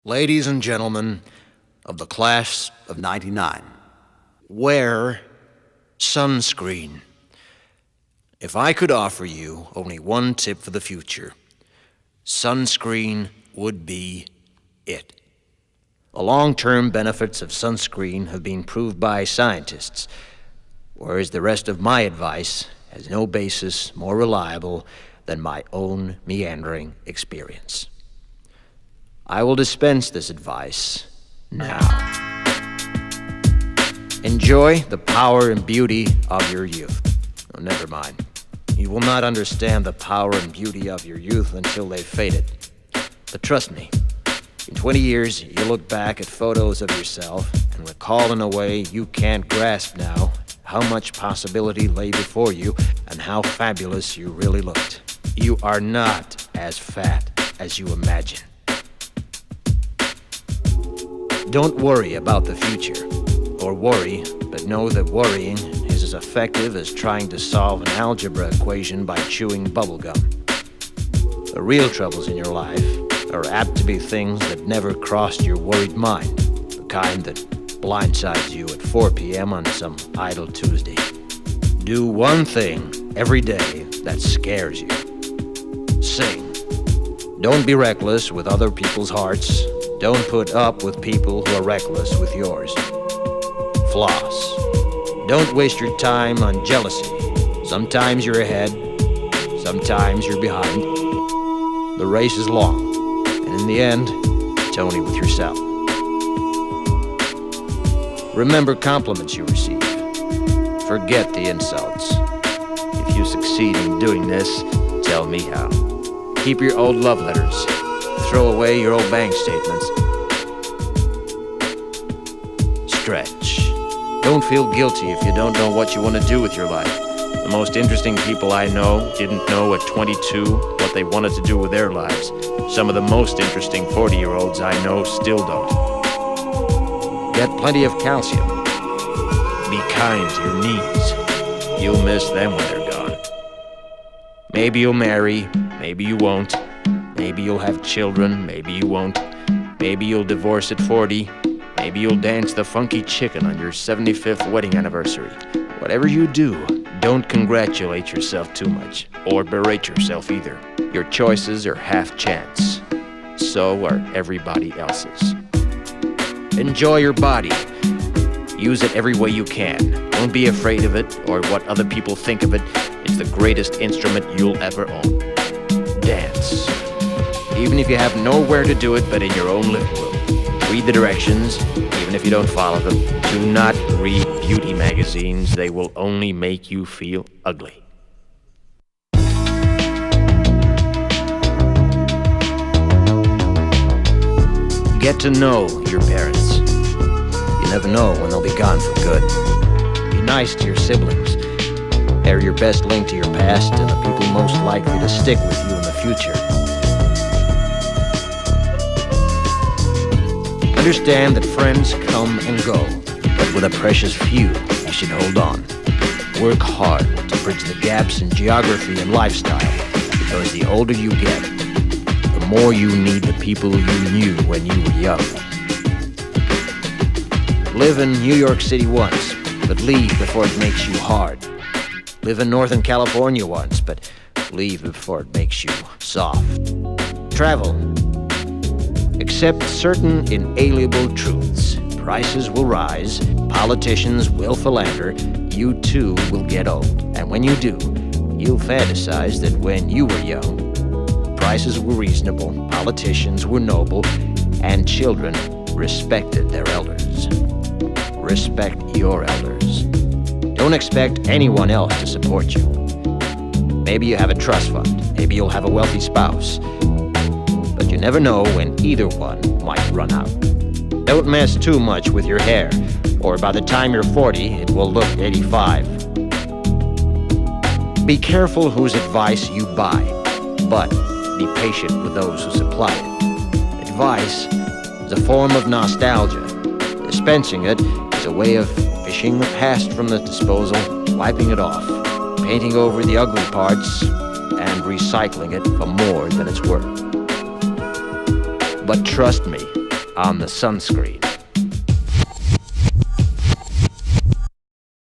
Ladies and gentlemen of the class of '99, wear sunscreen. If I could offer you only one tip for the future, sunscreen would be it. The long-term benefits of sunscreen have been proved by scientists, whereas the rest of my advice has no basis more reliable than my own meandering experience. I will dispense this advice now. Enjoy the power and beauty of your youth. Oh, never mind. You will not understand the power and beauty of your youth until they've faded. But trust me, in 20 years, you'll look back at photos of yourself and recall in a way you can't grasp now how much possibility lay before you and how fabulous you really looked. You are not as fat as you imagine. Don't worry about the future, or worry, but know that worrying is as effective as trying to solve an algebra equation by chewing bubblegum. The real troubles in your life are apt to be things that never crossed your worried mind, the kind that blindsides you at 4 p.m. on some idle Tuesday. Do one thing every day that scares you. Sing. Don't be reckless with other people's hearts. Don't put up with people who are reckless with yours. Floss. Don't waste your time on jealousy. Sometimes you're ahead, sometimes you're behind. The race is long, and in the end, it's only with yourself. Remember compliments you receive. Forget the insults. If you succeed in doing this, tell me how. Keep your old love letters. Throw away your old bank statements. Stretch. Don't feel guilty if you don't know what you want to do with your life. The most interesting people I know didn't know at 22 what they wanted to do with their lives. Some of the most interesting 40-year-olds I know still don't. Get plenty of calcium. Be kind to your knees. You'll miss them when they're gone. Maybe you'll marry, maybe you won't. Maybe you'll have children, maybe you won't. Maybe you'll divorce at 40. Maybe you'll dance the funky chicken on your 75th wedding anniversary. Whatever you do, don't congratulate yourself too much, or berate yourself either. Your choices are half chance. So are everybody else's. Enjoy your body. Use it every way you can. Don't be afraid of it or what other people think of it. It's the greatest instrument you'll ever own. Dance. Even if you have nowhere to do it but in your own living room. Read the directions, even if you don't follow them. Do not read beauty magazines. They will only make you feel ugly. Get to know your parents. You never know when they'll be gone for good. Be nice to your siblings. They're your best link to your past and the people most likely to stick with you in the future. Understand that friends come and go, but with a precious few, you should hold on. Work hard to bridge the gaps in geography and lifestyle, because the older you get, the more you need the people you knew when you were young. Live in New York City once, but leave before it makes you hard. Live in Northern California once, but leave before it makes you soft. Travel. Accept certain inalienable truths. Prices will rise, politicians will philander, you too will get old. And when you do, you'll fantasize that when you were young, prices were reasonable, politicians were noble, and children respected their elders. Respect your elders. Don't expect anyone else to support you. Maybe you have a trust fund, maybe you'll have a wealthy spouse. But you never know when either one might run out. Don't mess too much with your hair, or by the time you're 40, it will look 85. Be careful whose advice you buy, but be patient with those who supply it. Advice is a form of nostalgia. Dispensing it is a way of fishing the past from the disposal, wiping it off, painting over the ugly parts, and recycling it for more than it's worth. But trust me, on the sunscreen.